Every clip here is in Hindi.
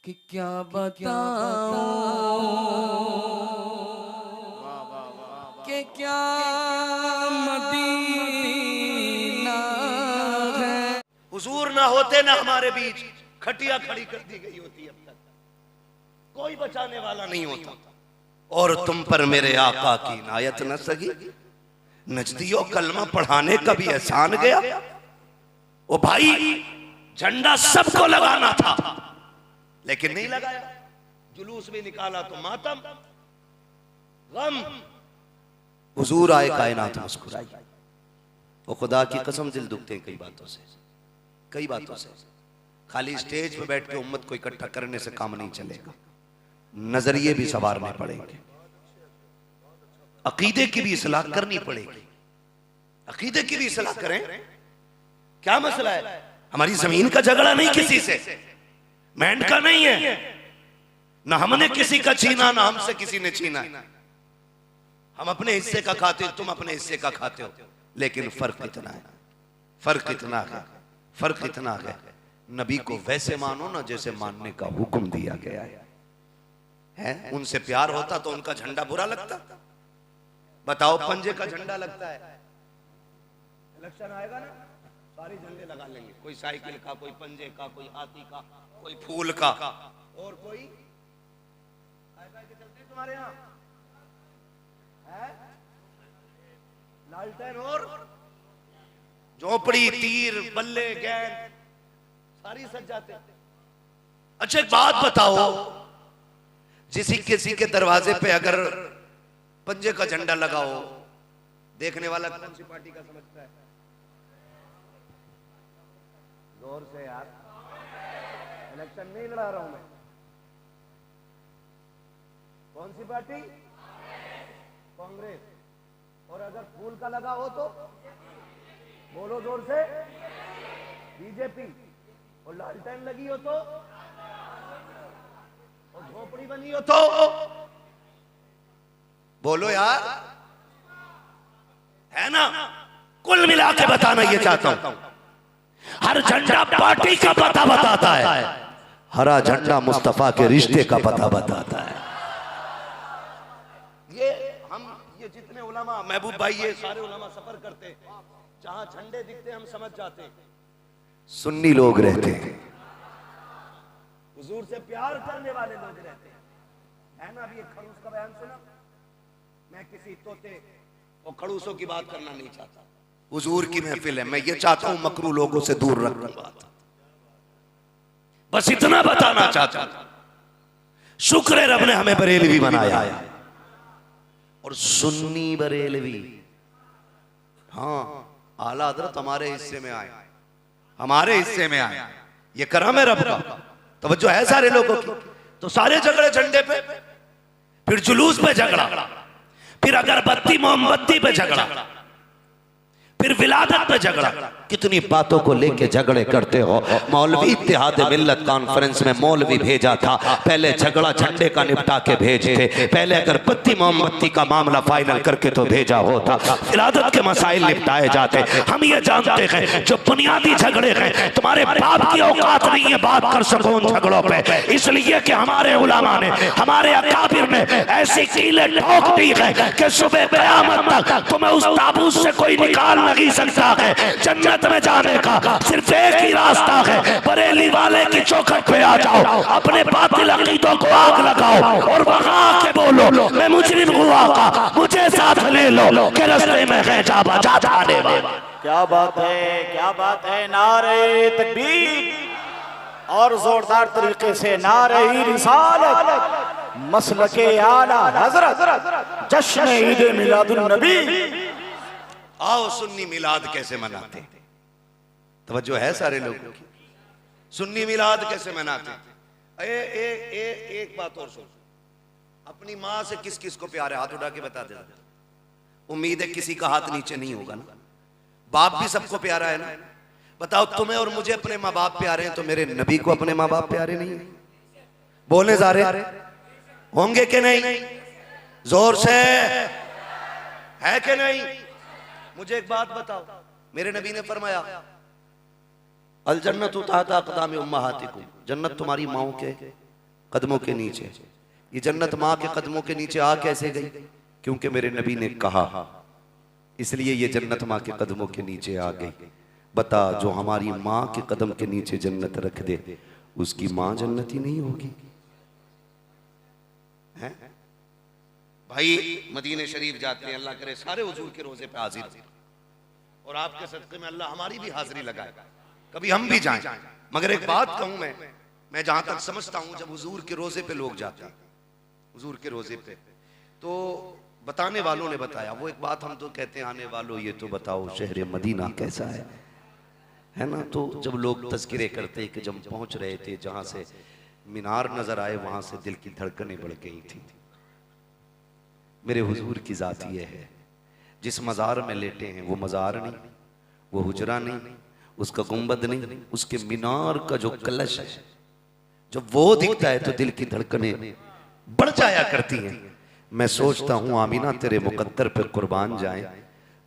कि क्या बताऊं कि क्या मदीना है। हुजूर ना होते ना हमारे बीच खटिया खड़ी कर दी गई होती, अब तक कोई बचाने वाला नहीं होता। और तुम पर मेरे आका की इनायत न सगी, नजदियो कलमा पढ़ाने का भी एहसान गया। ओ भाई, झंडा सबको लगाना था लेकिन नहीं लगाया। जुलूस भी निकाला तो मातम गम। हुजूर आए, कायनात मुस्कुराई। वो खुदा की कसम दिल दुखते हैं कई बातों से, कई बातों से। खाली स्टेज पे बैठ के उम्मत को इकट्ठा करने से काम नहीं चलेगा, नजरिए भी संवारने पड़ेंगे, अकीदे की भी इस्लाह करनी पड़ेगी। अकीदे की भी इस्लाह करें। क्या मसला है? हमारी जमीन का झगड़ा नहीं किसी से, मैंड का नहीं है, ना हमने किसी का छीना ना हमसे किसी ने छीना है। हम अपने हिस्से का खाते हो, तुम अपने हिस्से का खाते हो, लेकिन फर्क इतना है, फर्क इतना है, फर्क इतना है, नबी को वैसे मानो ना जैसे मानने का हुक्म दिया गया है। उनसे प्यार होता तो उनका झंडा बुरा लगता? बताओ, पंजे का झंडा लगता है, इलेक्शन आएगा ना सारे झंडे लगा लेंगे, कोई साइकिल का, कोई पंजे का, कोई हाथी का, कोई फूल का, और कोई चलते तुम्हारे यहाँ है लालटेन और झोपड़ी, तीर, बल्ले, गेंद सारी सज जाते। अच्छा एक बात बताओ, किसी के दरवाजे पे अगर पंजे का झंडा लगाओ, देखने वाला कौन सी पार्टी का समझता है? जोर से यार, इलेक्शन नहीं लड़ा रहा हूं मैं। कौन सी पार्टी? कांग्रेस। और अगर फूल का लगा हो तो बोलो जोर से, बीजेपी। और लालटेन लगी हो तो, और झोपड़ी बनी हो तो बोलो यार, है ना? कुल मिला के बताना ये चाहता हूं, हर झंडा पार्टी का पता बताता है, हरा झंडा मुस्तफा के रिश्ते का पता बताता है। ये जितने उलमा, महबूब भाई, ये सारे उलमा सफर करते हैं, जहां झंडे दिखते हम समझ जाते हैं सुन्नी लोग रहते हैं, हुजूर से प्यार करने वाले लोग रहते हैं, है ना? अभी एक खड़ूस का बयान सुना। मैं किसी तोते और खड़ूसों की बात करना नहीं चाहता, हुजूर की महफिल है, मैं ये चाहता हूं मकरू लोगों से दूर रखूंगा, बस इतना बताना चाहता हूं। शुक्र है रब ने हमें बरेलवी बनाया है, और सुन्नी बरेलवी। हाँ, आला हजरत हमारे हिस्से में आए, हमारे हिस्से में आए, ये करम है रब का। तवज्जो है सारे लोगों की। तो सारे झगड़े झंडे पे, फिर जुलूस पे झगड़ा, फिर अगरबत्ती मोमबत्ती पे झगड़ा, फिर विलादत पे झगड़ा। कितनी बातों को लेके झगड़े करते हो। मौलवी इत्तेहाद मिल्लत कॉन्फ्रेंस में मौलवी भेजा था, पहले झगड़ा झंडे का निपटा के भेजते, पहले अगरबत्ती मोमबत्ती का मामला फाइनल करके तो भेजा होता, विलादत के मसाइल निपटाए जाते। हम ये जानते हैं जो बुनियादी झगड़े हैं, तुम्हारे बाप की औकात नहीं है बात कर सको उन झगड़ों पे, इसलिए कि हमारे उलमा ने, हमारे अकाबिर ने ऐसी कीलें ठोक दी है कि सुबह क़यामत तक तुम्हें उस ताबूत से कोई निकाल नहीं सकता है। जन्नत में जाने का सिर्फ एक ही रास्ता है, बरेली वाले की चौखट पे आ जाओ, अपने बातिल अकीदों को आग लगाओ और वहां आके बोलो मैं मुजरिम हुआ का, मुझे साथ ले लो के रास्ते में है जा बजा जाने वाला। क्या बात है, क्या बात है। नारे तकबीर और जोरदार तरीके से नारे रिसालत, मसलके आला हजरत, जश्न ईद मिलादुन नबी। आओ सुन्नी मिलाद कैसे मनाते, तवज्जो है सारे लोगों की। सुन्नी मिलाद कैसे मनाते? एक बात और सोचो, अपनी माँ से किस किस को प्यार है? हाथ उठा के बता दे। उम्मीद है किसी का हाथ नीचे नहीं होगा ना। बाप भी सबको प्यारा है ना। बताओ, तुम्हें और मुझे अपने माँ बाप प्यारे हैं, तो मेरे नबी को अपने माँ बाप प्यारे नहीं है? बोलने जा रहे होंगे कि नहीं? जोर से है कि नहीं? मुझे एक बात बताओ, मेरे नबी ने फरमाया अल जन्नतु तहता अक़दामी उम्महातिकुम, जन्नत तुम्हारी माओं के कदमों के नीचे। ये जन्नत माँ के कदमों के नीचे आ कैसे गई? क्योंकि मेरे नबी ने कहा, इसलिए ये जन्नत माँ के कदमों के नीचे आ गई। बता, जो हमारी माँ के कदम के नीचे जन्नत रख दे, उसकी माँ जन्नती नहीं होगी? है भाई, मदीने शरीफ जाते हैं, अल्लाह करे सारे हुजूर के रोजे पे हाजिर, और आपके सदक़े में अल्लाह हमारी भी हाजिरी लगाए, कभी हम भी जाएं। मगर एक बात कहूं मैं जहां तक समझता हूं, जब हुजूर के रोजे पे लोग जाते हैं, हुजूर के रोजे पे, तो बताने वालों ने बताया, वो एक बात हम तो कहते हैं, आने वालों ये तो बताओ शहर मदीना कैसा है ना? तो जब लोग तज़किरे करते कि जब पहुंच रहे थे, जहां से मीनार नजर आए, वहां से दिल की धड़कनें बढ़ गई थी। मेरे हुजूर की जात ये है, जिस मज़ार में लेटे हैं वो मज़ार नहीं, वो हुजरा नहीं, उसका गुंबद नहीं, उसके मीनार का जो कलश है, जब वो दिखता है तो दिल की धड़कनें बढ़ जाया करती हैं। मैं सोचता हूँ आमीना तेरे मुकद्दर पे कुर्बान जाए,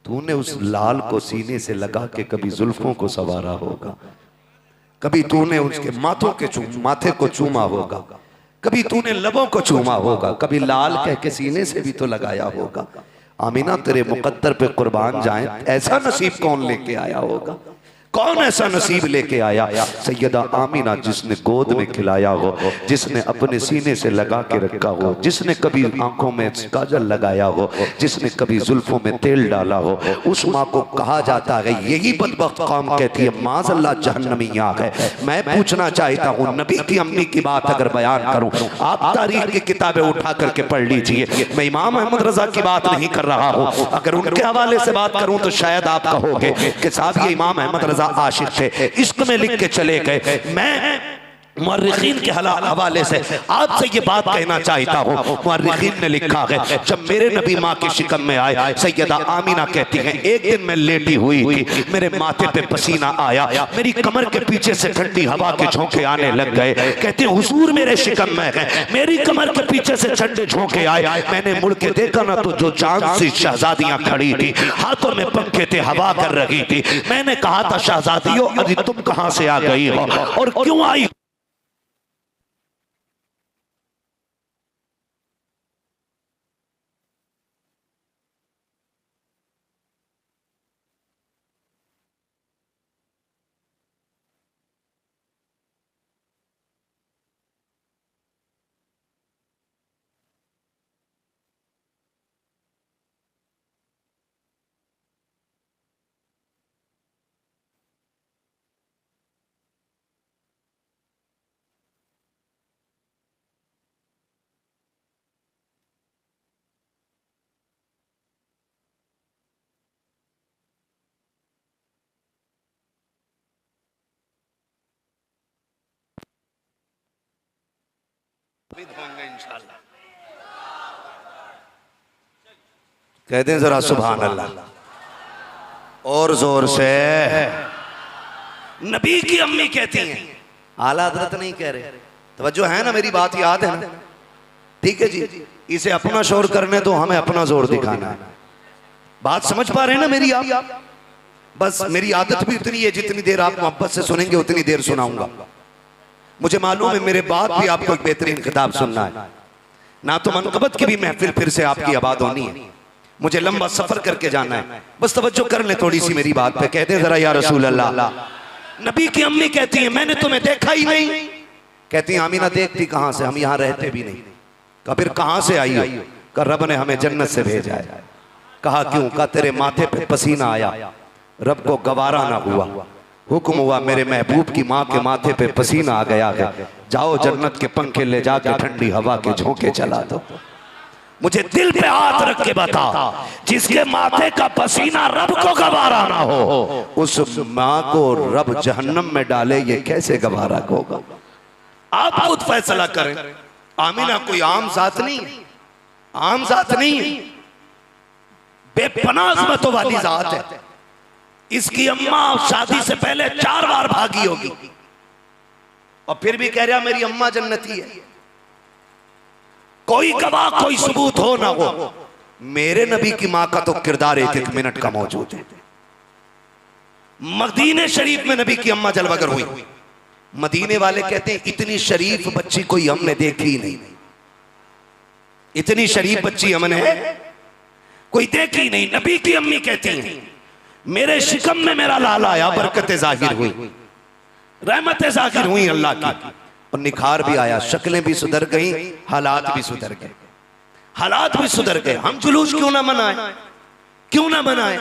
तूने उस लाल को सीने से लगा के कभी जुल्फों को सवारा होगा, कभी तूने उसके माथे को चूमा होगा, कभी तूने लबों को चूमा होगा, कभी लाल कह के सीने से भी तो लगाया होगा। आमीना तेरे मुकद्दर पे कुर्बान जाए, ऐसा नसीब कौन लेके आया होगा? कौन ऐसा नसीब लेके आया? सैयदा आमीना, जिसने गोद में खिलाया हो, जिसने अपने सीने से लगा के रखा हो, जिसने कभी आंखों में काजल लगाया हो, जिसने कभी जुल्फों में तेल डाला हो, उस माँ को कहा जाता है, यही बदबख्त कौम कहती है माज़अल्लाह जहन्नमिया है। मैं पूछना चाहता हूँ, नबी की अम्मी की बात अगर बयान करूँ, आप तारीख की किताबें उठा करके पढ़ लीजिए। मैं इमाम अहमद रजा की बात नहीं कर रहा हूँ, अगर उनके हवाले से बात करूँ तो शायद आप कहोगे कि साहब ये इमाम अहमद रजा आशिक थे, इश्क में लिख के चले गए। मैं मुअर्रिखीन के हवाले से आपसे ये बात कहना चाहता हूँ, मुअर्रिखीन ने लिखा है, जब मेरे नबी माँ की शिकम में आए, सैयदा आमीना कहती हैं, एक दिन मैं लेटी हुई थी, मेरे माथे पे पसीना आया, मेरी कमर के पीछे से ठंडी हवा के झोंके आने लग गए। कहते हैं हुजूर मेरे शिकम में है, मेरी कमर के पीछे से ठंडे झोंके आए, मैंने मुड़ के देखा ना तो जो चांद सी शहजादियां खड़ी थी, हाथों में पंखे थे, हवा कर रही थी। मैंने कहा था, शहजादियों अरे तुम कहां से आ गई हो और क्यों आई? इंशाअल्लाह कह दें जरा सुभान अल्लाह और जोर से। नबी की अम्मी कहती हैं, आला हज़रत नहीं कह रहे, तवज्जो है ना, मेरी बात याद है ना? ठीक है जी, इसे अपना शोर करने तो हमें अपना जोर दिखाना है। बात समझ पा रहे हैं ना मेरी आप? बस मेरी आदत भी उतनी है, जितनी देर आप मोहब्बत से सुनेंगे उतनी देर सुनाऊंगा। मुझे मालूम है मेरे बाद भी आपको एक बेहतरीन खिताब सुनना है, ना तो मनकबत की भी महफिल फिर से आपकी आबाद होनी है, मुझे लंबा सफर करके जाना है। बस तवज्जो कर ले थोड़ी सी मेरी बात पे, कहते जरा या रसूल अल्लाह। नबी की अम्मी कहती है, मैंने तुम्हें देखा ही नहीं। कहती है, आमीना देखती कहां से, हम यहाँ रहते भी नहीं। कहा फिर कहां से आई हो? कहा रब ने हमें जन्नत से भेजा है। कहा क्यों? कहा तेरे माथे पे पसीना आया, रब को गवारा ना हुआ, हुक्म हुआ मेरे महबूब की माँ के माथे पे पसीना आ गया है, जाओ जन्नत के पंखे ले जाके ठंडी हवा के झोंके चला दो। मुझे दिल पे हाथ रख के बता, जिसके माथे का पसीना रब को गवारा ना हो, उस माँ को रब जहन्नम में डाले, ये कैसे गवारा होगा? आप खुद फैसला करें। आमीना कोई आम जात नहीं, आम जात नहीं, बेपनाह अज़मतों वाली जात है। इसकी अम्मा शादी से पहले 4 बार भागी होगी और फिर भी कह रहा मेरी अम्मा जन्नती है। कोई गवाह कोई सबूत हो ना हो, मेरे नबी की मां का तो किरदार एक मिनट का मौजूद है। मदीने शरीफ में नबी की अम्मा जलवागर हुई, मदीने वाले कहते हैं इतनी शरीफ बच्ची कोई हमने देखी ही नहीं, इतनी शरीफ बच्ची हमने कोई देखी नहीं। नबी की अम्मी कहती हैं मेरे शिकम में मेरा लाला आया, बरकतें जाहिर हुई, रहमतें जाहिर हुई अल्लाह की, और निखार भी आया, शक्लें भी सुधर गई, हालात भी सुधर गए, हालात भी सुधर गए। हम जुलूस क्यों ना मनाएं, क्यों ना मनाएं,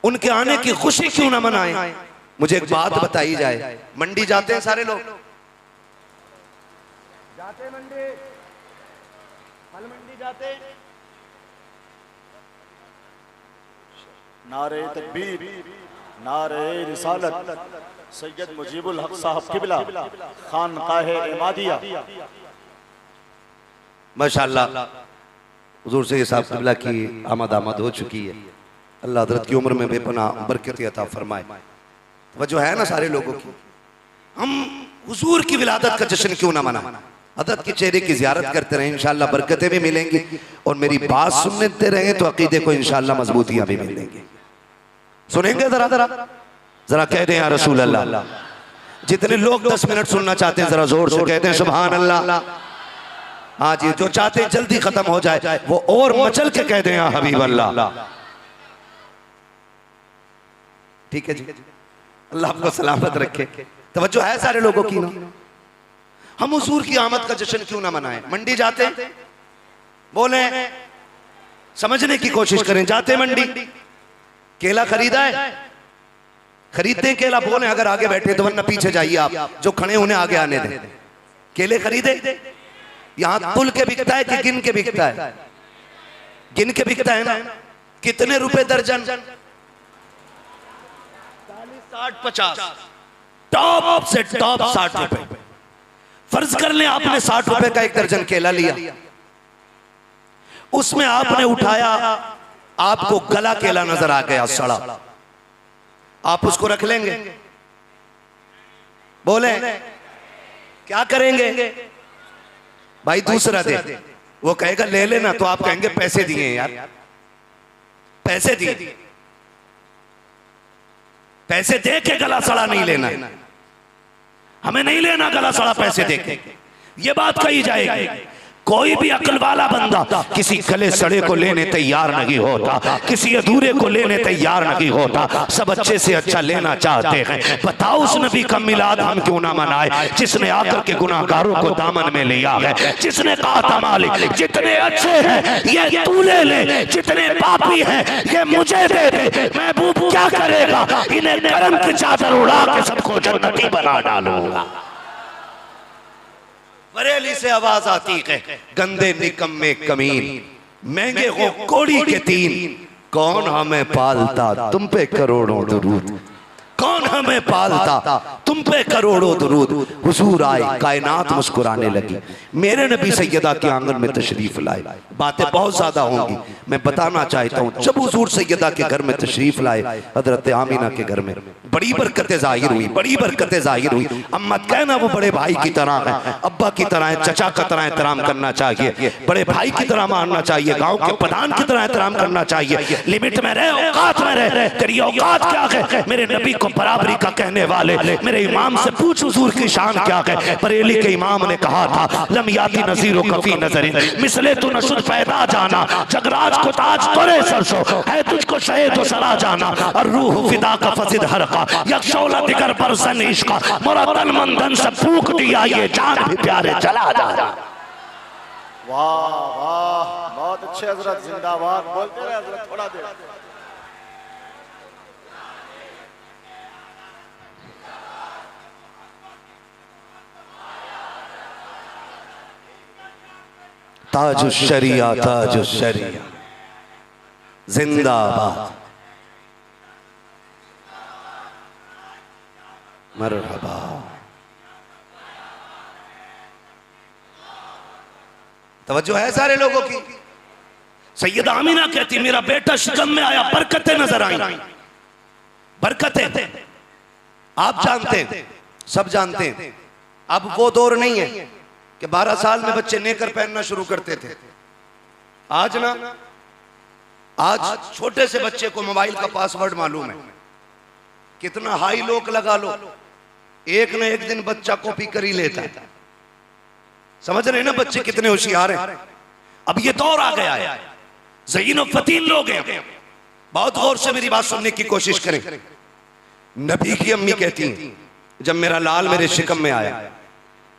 उनके आने की खुशी क्यों ना मनाएं। मुझे एक बात बताई जाए, मंडी जाते हैं सारे लोग, जाते मंडी, फल मंडी जाते, नारे तकबीर, नारे रिसालत, सैयद मुजीबुल हक साहब किबला, खानकाहे इमादिया। माशाअल्लाह हुजूर से साहब किबला की आमद हो चुकी है। अल्लाह हज़रत की उम्र में बेपनाह बरकत अता फरमाए। वजह है ना सारे लोगों की, हम हुजूर की विलादत का जश्न क्यों ना मनाएं, हज़रत के चेहरे की ज़ियारत करते रहें, इंशाअल्लाह बरकतें भी मिलेंगी, और मेरी बात सुनते रहें तो अकीदे को इंशाअल्लाह मजबूतियां भी मिलेंगी। सुनेंगे जरा जरा जरा कह दें या रसूल अल्लाह। जितने लोग 10 मिनट सुनना चाहते हैं जरा जोर से कहते हैं सुभान अल्लाह। हाँ जी, जो चाहते हैं जल्दी खत्म हो जाए वो और मचल के कह दें या हबीब अल्लाह। ठीक है जी, अल्लाह आपको सलामत रखे। तवज्जो है सारे लोगों की ना। हम हुजूर की आमद का जश्न क्यों ना मनाएं। मंडी जाते हैं, बोले समझने की कोशिश करें, जाते मंडी, केला खरीदा है, खरीदते हैं केला, बोले अगर आगे बैठे तो वरना पीछे जाइए आप, जो खड़े उन्हें आगे आने दें। केले खरीदे, यहां तुल के बिकता है कि गिन के बिकता है? गिन के बिकता है ना। कितने रुपए दर्जन? 40-50, टॉप से टॉप 60 रुपए। फर्ज कर लें आपने 60 रुपए का एक दर्जन केला लिया, उसमें आपने उठाया, आपको गला केला नजर आ गया सड़ा, आप उसको रख लेंगे? बोले क्या करेंगे? भाई दूसरा दे। वो कहेगा ले लेना, तो आप कहेंगे पैसे दिए यार, पैसे दिए, पैसे दे के गला सड़ा नहीं लेना, हमें नहीं लेना गला सड़ा पैसे दे के। ये बात कही जाएगी। कोई भी अक्ल वाला बंदा किसी गले सड़े को लेने तैयार नहीं होता, किसी अधूरे को लेने तैयार नहीं होता, सब अच्छे से अच्छा लेना चाहते हैं। बताओ उस नबी का मिलाद हम क्यों ना मनाए जिसने आकर के गुनाहगारों को दामन में लिया है, जिसने कहा था मालिक जितने अच्छे हैं ये तू ले ले, जितने पापी हैं ये मुझे दे दे, महबूब क्या करेगा, इन्हें करम की चादर उड़ा के सबको जन्नती बना डालूंगा। बरेली से आवाज आती है, गंदे निकम्मे कमीन, महंगे हो कोड़ी के तीन, कौन हमें पालता तुम पे करोड़ों दुरूद, कौन हमें पालता तुम पे करोड़ों दुरूद। हुजूर आए, कायनात मुस्कुराने लगी, मेरे नबी सैयदा के आंगन में तशरीफ लाए। बातें बहुत ज्यादा होंगी, मैं बताना चाहता हूँ, जब हुजूर सैयदा के घर में तशरीफ लाए, हजरत आमीना के घर में बड़ी बरकतें जाहिर हुई, बड़ी बरकतें जाहिर हुई। अम्मत कहना वो बड़े भाई की तरह है, अब्बा की तरह है, चचा की तरह एहतराम करना चाहिए, बड़े भाई की तरह मानना चाहिए, गांव के प्रधान की तरह एहतराम करना चाहिए। लिमिट में रहे, औकात में रहे। तेरी औकात क्या है? मेरे नबी को बराबरी का कहने वाले मेरे इमाम से पूछ हुजूर की शान क्या है। बरेली के इमाम ने कहा था लम याती नज़ीरो कफी नजरिन मिसले तू नशुद पैदा जाना, जगराज को ताज तोरे सरसो है, तुझको शहीद हो सरा जाना, और रूह फिदा का फसिद हरका यक्षौला दिगर बरसन इश्का, मोरा तन मन धन से फूक दिया ये जान भी प्यारे चला जा। वाह वाह, बहुत अच्छे हजरत, जिंदाबाद। बोलते रहे हजरत थोड़ा देर। ताजुश शरिया, ताजुश शरिया, जिंदाबाद, मरहबा। तवज्जो है सारे लोगों की। सैयदा आमीना कहती मेरा बेटा शिकम में आया, बरकतें नजर आई, बरकतें। आप जानते हैं, सब जानते हैं, अब वो दौर नहीं है कि 12 साल में बच्चे नेकर पहनना शुरू करते थे। आज ना, आज छोटे से बच्चे को मोबाइल का पासवर्ड मालूम है, कितना हाई लोक लगा लो, एक न एक दिन बच्चा कॉपी कर ही लेता है। समझ रहे हैं ना बच्चे कितने होशियार हैं। अब ये दौर आ गया है, ज़हीन और फतीन लोग हैं। बहुत गौर से मेरी बात सुनने की कोशिश करें। नबी की अम्मी कहती हैं, जब मेरा लाल मेरे शिकम में आया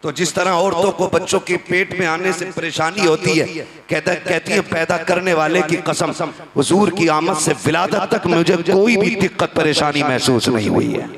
तो जिस तरह औरतों को बच्चों के पेट में आने से परेशानी होती है, कहती है पैदा करने वाले की कसम, हुजूर की आमद से विलादत तक मुझे कोई भी दिक्कत परेशानी महसूस नहीं हुई है।